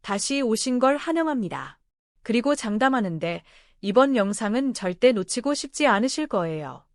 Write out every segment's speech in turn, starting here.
다시 오신 걸 환영합니다. 그리고 장담하는데 이번 영상은 절대 놓치고 싶지 않으실 거예요.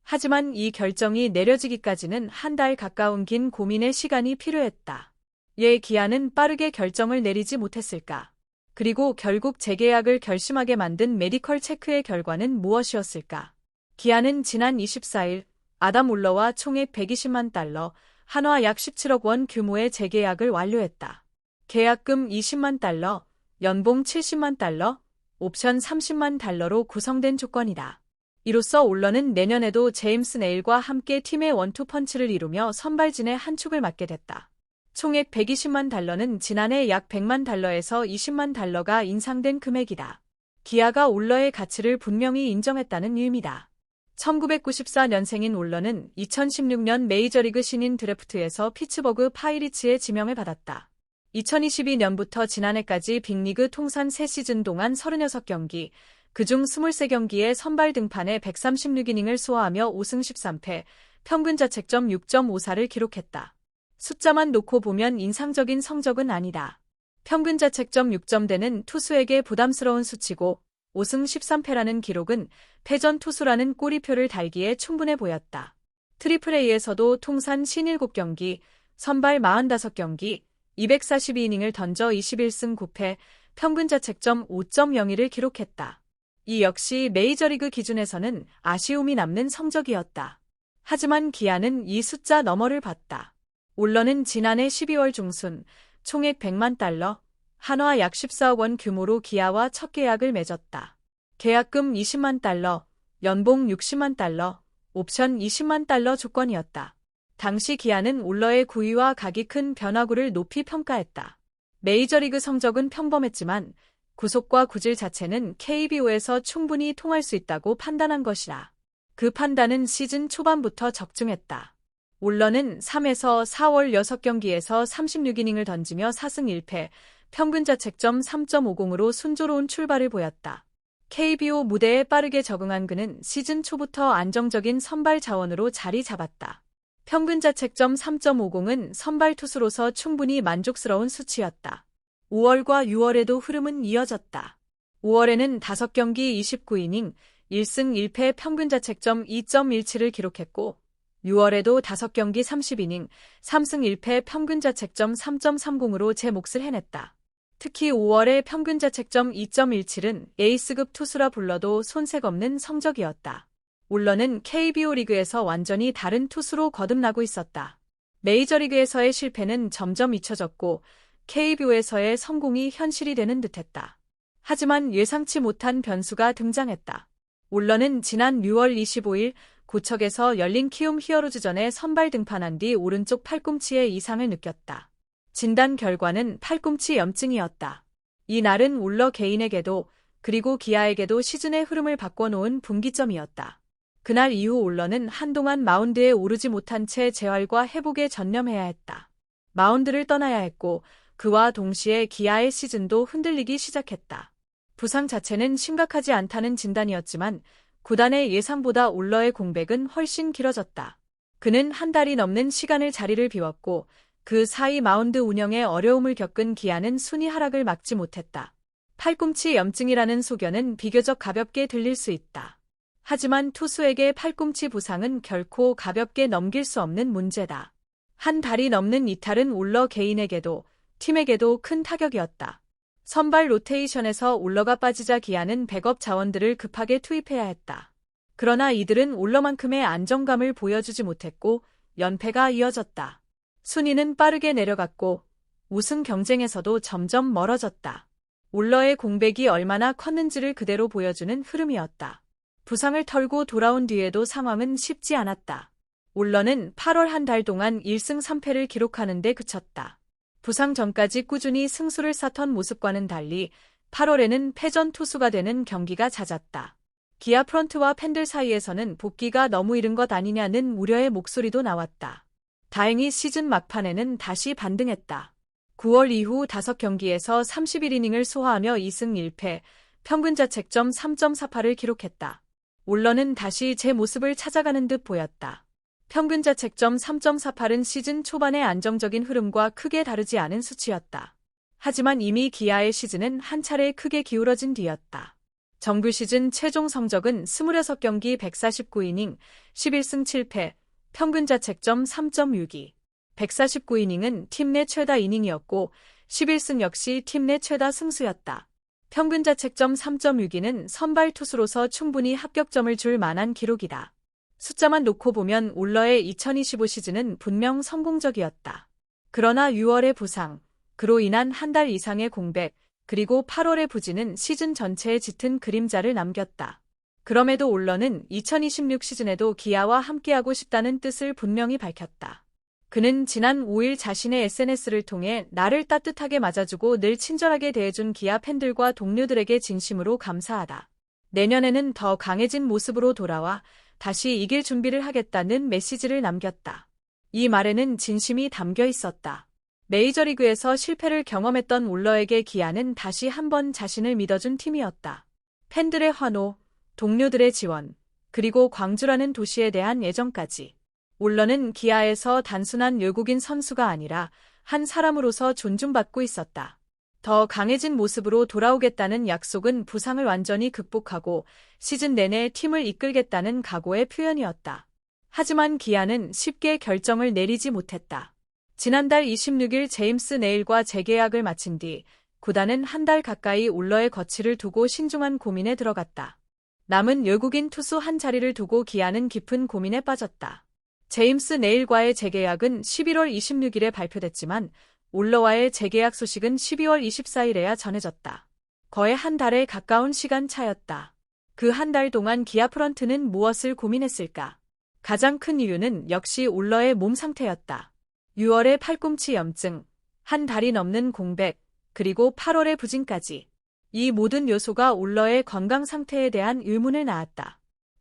하지만 이 결정이 내려지기까지는 한 달 가까운 긴 고민의 시간이 필요했다. 왜 기아는 빠르게 결정을 내리지 못했을까? 그리고 결국 재계약을 결심하게 만든 메디컬 체크의 결과는 무엇이었을까? 기아는 지난 24일 아담 울러와 총액 120만 달러, 한화 약 17억 원 규모의 재계약을 완료했다. 계약금 20만 달러, 연봉 70만 달러, 옵션 30만 달러로 구성된 조건이다. 이로써 울러는 내년에도 제임스 네일과 함께 팀의 원투펀치를 이루며 선발진의 한 축을 맡게 됐다. 총액 120만 달러는 지난해 약 100만 달러에서 20만 달러가 인상된 금액이다. 기아가 울러의 가치를 분명히 인정했다는 의미다. 1994년생인 울러는 2016년 메이저리그 신인 드래프트에서 피츠버그 파이리츠에 지명을 받았다. 2022년부터 지난해까지 빅리그 통산 3시즌 동안 36경기, 그중 23경기에 선발 등판해 136이닝을 소화하며 5승 13패, 평균 자책점 6.54를 기록했다. 숫자만 놓고 보면 인상적인 성적은 아니다. 평균 자책점 6점대는 투수에게 부담스러운 수치고 5승 13패라는 기록은 패전 투수라는 꼬리표를 달기에 충분해 보였다. 트리플A에서도 통산 57경기, 선발 45경기, 242이닝을 던져 21승 9패, 평균 자책점 5.02를 기록했다. 이 역시 메이저리그 기준에서는 아쉬움이 남는 성적이었다. 하지만 기아는 이 숫자 너머를 봤다. 울러는 지난해 12월 중순 총액 100만 달러, 한화 약 14억 원 규모로 기아와 첫 계약을 맺었다. 계약금 20만 달러, 연봉 60만 달러, 옵션 20만 달러 조건이었다. 당시 기아는 울러의 구위와 각이 큰 변화구를 높이 평가했다. 메이저리그 성적은 평범했지만 구속과 구질 자체는 KBO에서 충분히 통할 수 있다고 판단한 것이라. 그 판단은 시즌 초반부터 적중했다. 울러는 3에서 4월 6경기에서 36이닝을 던지며 4승 1패, 평균 자책점 3.50으로 순조로운 출발을 보였다. KBO 무대에 빠르게 적응한 그는 시즌 초부터 안정적인 선발 자원으로 자리 잡았다. 평균 자책점 3.50은 선발 투수로서 충분히 만족스러운 수치였다. 5월과 6월에도 흐름은 이어졌다. 5월에는 5경기 29이닝, 1승 1패 평균 자책점 2.17을 기록했고 6월에도 5경기 30이닝, 3승 1패 평균 자책점 3.30으로 제 몫을 해냈다. 특히 5월의 평균 자책점 2.17은 에이스급 투수라 불러도 손색 없는 성적이었다. 울러는 KBO 리그에서 완전히 다른 투수로 거듭나고 있었다. 메이저리그에서의 실패는 점점 잊혀졌고 KBO에서의 성공이 현실이 되는 듯했다. 하지만 예상치 못한 변수가 등장했다. 울러는 지난 6월 25일 고척에서 열린 키움 히어로즈전에 선발 등판한 뒤 오른쪽 팔꿈치에 이상을 느꼈다. 진단 결과는 팔꿈치 염증이었다. 이 날은 울러 개인에게도 그리고 기아에게도 시즌의 흐름을 바꿔놓은 분기점이었다. 그날 이후 울러는 한동안 마운드에 오르지 못한 채 재활과 회복에 전념해야 했다. 마운드를 떠나야 했고 그와 동시에 기아의 시즌도 흔들리기 시작했다. 부상 자체는 심각하지 않다는 진단이었지만 구단의 예상보다 울러의 공백은 훨씬 길어졌다. 그는 한 달이 넘는 시간을 자리를 비웠고 그 사이 마운드 운영에 어려움을 겪은 기아는 순위 하락을 막지 못했다. 팔꿈치 염증이라는 소견은 비교적 가볍게 들릴 수 있다. 하지만 투수에게 팔꿈치 부상은 결코 가볍게 넘길 수 없는 문제다. 한 달이 넘는 이탈은 울러 개인에게도 팀에게도 큰 타격이었다. 선발 로테이션에서 울러가 빠지자 기아는 백업 자원들을 급하게 투입해야 했다. 그러나 이들은 울러만큼의 안정감을 보여주지 못했고 연패가 이어졌다. 순위는 빠르게 내려갔고 우승 경쟁에서도 점점 멀어졌다. 울러의 공백이 얼마나 컸는지를 그대로 보여주는 흐름이었다. 부상을 털고 돌아온 뒤에도 상황은 쉽지 않았다. 울러는 8월 한 달 동안 1승 3패를 기록하는 데 그쳤다. 부상 전까지 꾸준히 승수를 쌓던 모습과는 달리 8월에는 패전 투수가 되는 경기가 잦았다. 기아 프런트와 팬들 사이에서는 복귀가 너무 이른 것 아니냐는 우려의 목소리도 나왔다. 다행히 시즌 막판에는 다시 반등했다. 9월 이후 5경기에서 31이닝을 소화하며 2승 1패, 평균 자책점 3.48을 기록했다. 울러는 다시 제 모습을 찾아가는 듯 보였다. 평균 자책점 3.48은 시즌 초반의 안정적인 흐름과 크게 다르지 않은 수치였다. 하지만 이미 기아의 시즌은 한 차례 크게 기울어진 뒤였다. 정규 시즌 최종 성적은 26경기 149이닝, 11승 7패, 평균 자책점 3.62. 149이닝은 팀 내 최다 이닝이었고 11승 역시 팀 내 최다 승수였다. 평균 자책점 3.62는 선발 투수로서 충분히 합격점을 줄 만한 기록이다. 숫자만 놓고 보면 울러의 2025 시즌은 분명 성공적이었다. 그러나 6월의 부상, 그로 인한 한 달 이상의 공백, 그리고 8월의 부진은 시즌 전체에 짙은 그림자를 남겼다. 그럼에도 울러는 2026 시즌에도 기아와 함께하고 싶다는 뜻을 분명히 밝혔다. 그는 지난 5일 자신의 SNS를 통해 나를 따뜻하게 맞아주고 늘 친절하게 대해준 기아 팬들과 동료들에게 진심으로 감사하다. 내년에는 더 강해진 모습으로 돌아와 다시 이길 준비를 하겠다는 메시지를 남겼다. 이 말에는 진심이 담겨 있었다. 메이저리그에서 실패를 경험했던 울러에게 기아는 다시 한번 자신을 믿어준 팀이었다. 팬들의 환호, 동료들의 지원, 그리고 광주라는 도시에 대한 애정까지. 울러는 기아에서 단순한 외국인 선수가 아니라 한 사람으로서 존중받고 있었다. 더 강해진 모습으로 돌아오겠다는 약속은 부상을 완전히 극복하고 시즌 내내 팀을 이끌겠다는 각오의 표현이었다. 하지만 기아는 쉽게 결정을 내리지 못했다. 지난달 26일 제임스 네일과 재계약을 마친 뒤 구단은 한 달 가까이 울러의 거취를 두고 신중한 고민에 들어갔다. 남은 외국인 투수 한 자리를 두고 기아는 깊은 고민에 빠졌다. 제임스 네일과의 재계약은 11월 26일에 발표됐지만 울러와의 재계약 소식은 12월 24일에야 전해졌다. 거의 한 달에 가까운 시간 차였다. 그 한 달 동안 기아 프런트는 무엇을 고민했을까? 가장 큰 이유는 역시 울러의 몸 상태였다. 6월의 팔꿈치 염증, 한 달이 넘는 공백, 그리고 8월의 부진까지. 이 모든 요소가 울러의 건강 상태에 대한 의문을 낳았다.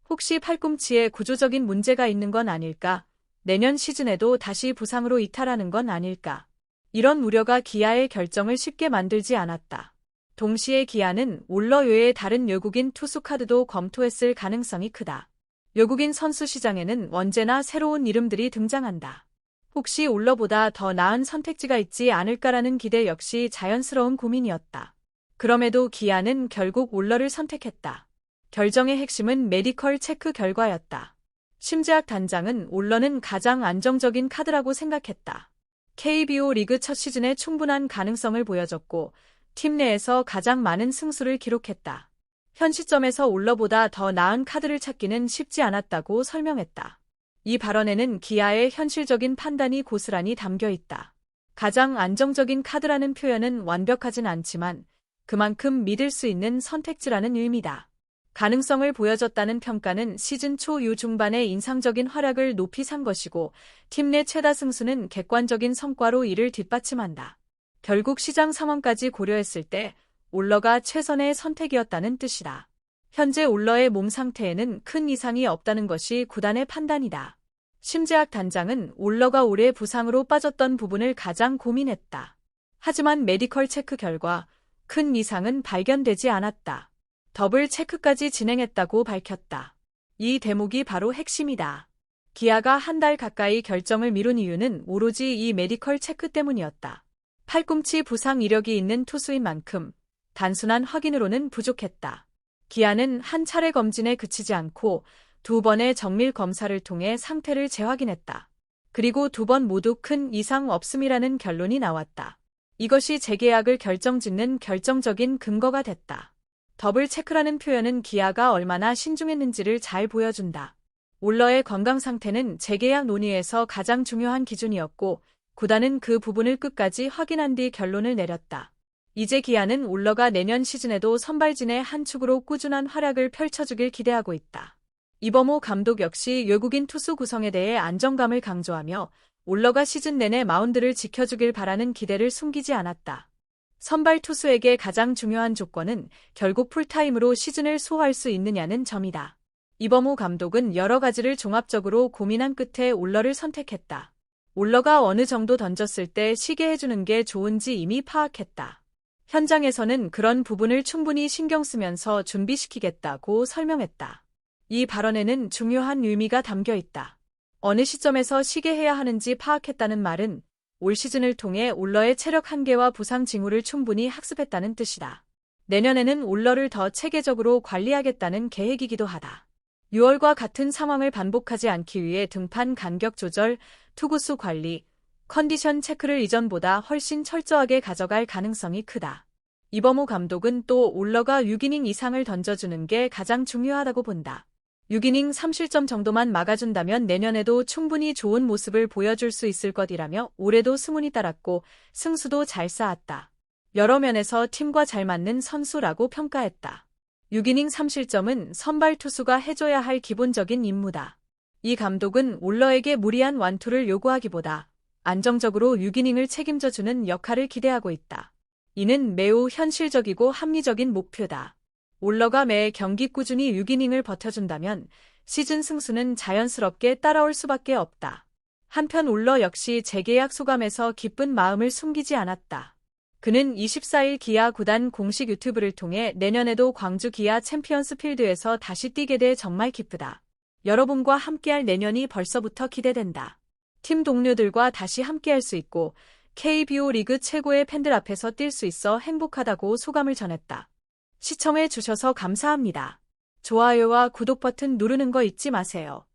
혹시 팔꿈치에 구조적인 문제가 있는 건 아닐까? 내년 시즌에도 다시 부상으로 이탈하는 건 아닐까? 이런 우려가 기아의 결정을 쉽게 만들지 않았다. 동시에 기아는 울러 외에 다른 외국인 투수 카드도 검토했을 가능성이 크다. 외국인 선수 시장에는 언제나 새로운 이름들이 등장한다. 혹시 울러보다 더 나은 선택지가 있지 않을까라는 기대 역시 자연스러운 고민이었다. 그럼에도 기아는 결국 울러를 선택했다. 결정의 핵심은 메디컬 체크 결과였다. 심재학 단장은 울러는 가장 안정적인 카드라고 생각했다. KBO 리그 첫 시즌에 충분한 가능성을 보여줬고 팀 내에서 가장 많은 승수를 기록했다. 현 시점에서 울러보다 더 나은 카드를 찾기는 쉽지 않았다고 설명했다. 이 발언에는 기아의 현실적인 판단이 고스란히 담겨 있다. 가장 안정적인 카드라는 표현은 완벽하진 않지만 그만큼 믿을 수 있는 선택지라는 의미다. 가능성을 보여줬다는 평가는 시즌 초 유중반의 인상적인 활약을 높이 산 것이고 팀 내 최다 승수는 객관적인 성과로 이를 뒷받침한다. 결국 시장 상황까지 고려했을 때 울러가 최선의 선택이었다는 뜻이다. 현재 울러의 몸 상태에는 큰 이상이 없다는 것이 구단의 판단이다. 심재학 단장은 울러가 올해 부상으로 빠졌던 부분을 가장 고민했다. 하지만 메디컬 체크 결과 큰 이상은 발견되지 않았다. 더블 체크까지 진행했다고 밝혔다. 이 대목이 바로 핵심이다. 기아가 한 달 가까이 결정을 미룬 이유는 오로지 이 메디컬 체크 때문이었다. 팔꿈치 부상 이력이 있는 투수인 만큼 단순한 확인으로는 부족했다. 기아는 한 차례 검진에 그치지 않고 2번의 정밀 검사를 통해 상태를 재확인했다. 그리고 2번 모두 큰 이상 없음이라는 결론이 나왔다. 이것이 재계약을 결정짓는 결정적인 근거가 됐다. 더블 체크라는 표현은 기아가 얼마나 신중했는지를 잘 보여준다. 울러의 건강 상태는 재계약 논의에서 가장 중요한 기준이었고 구단은 그 부분을 끝까지 확인한 뒤 결론을 내렸다. 이제 기아는 울러가 내년 시즌에도 선발진의 한 축으로 꾸준한 활약을 펼쳐주길 기대하고 있다. 이범호 감독 역시 외국인 투수 구성에 대해 안정감을 강조하며 울러가 시즌 내내 마운드를 지켜주길 바라는 기대를 숨기지 않았다. 선발 투수에게 가장 중요한 조건은 결국 풀타임으로 시즌을 소화할 수 있느냐는 점이다. 이범호 감독은 여러 가지를 종합적으로 고민한 끝에 울러를 선택했다. 울러가 어느 정도 던졌을 때 쉬게 해주는 게 좋은지 이미 파악했다. 현장에서는 그런 부분을 충분히 신경 쓰면서 준비시키겠다고 설명했다. 이 발언에는 중요한 의미가 담겨 있다. 어느 시점에서 쉬게 해야 하는지 파악했다는 말은 올 시즌을 통해 올러의 체력 한계와 부상 징후를 충분히 학습했다는 뜻이다. 내년에는 올러를 더 체계적으로 관리하겠다는 계획이기도 하다. 6월과 같은 상황을 반복하지 않기 위해 등판 간격 조절, 투구수 관리, 컨디션 체크를 이전보다 훨씬 철저하게 가져갈 가능성이 크다. 이범호 감독은 또 올러가 6이닝 이상을 던져주는 게 가장 중요하다고 본다. 6이닝 3실점 정도만 막아준다면 내년에도 충분히 좋은 모습을 보여줄 수 있을 것이라며 올해도 승운이 따랐고 승수도 잘 쌓았다. 여러 면에서 팀과 잘 맞는 선수라고 평가했다. 6이닝 3실점은 선발 투수가 해줘야 할 기본적인 임무다. 이 감독은 올러에게 무리한 완투를 요구하기보다 안정적으로 6이닝을 책임져주는 역할을 기대하고 있다. 이는 매우 현실적이고 합리적인 목표다. 올러가 매 경기 꾸준히 6이닝을 버텨준다면 시즌 승수는 자연스럽게 따라올 수밖에 없다. 한편 올러 역시 재계약 소감에서 기쁜 마음을 숨기지 않았다. 그는 24일 기아 구단 공식 유튜브를 통해 내년에도 광주 기아 챔피언스 필드에서 다시 뛰게 돼 정말 기쁘다. 여러분과 함께할 내년이 벌써부터 기대된다. 팀 동료들과 다시 함께할 수 있고 KBO 리그 최고의 팬들 앞에서 뛸 수 있어 행복하다고 소감을 전했다. 시청해 주셔서 감사합니다. 좋아요와 구독 버튼 누르는 거 잊지 마세요.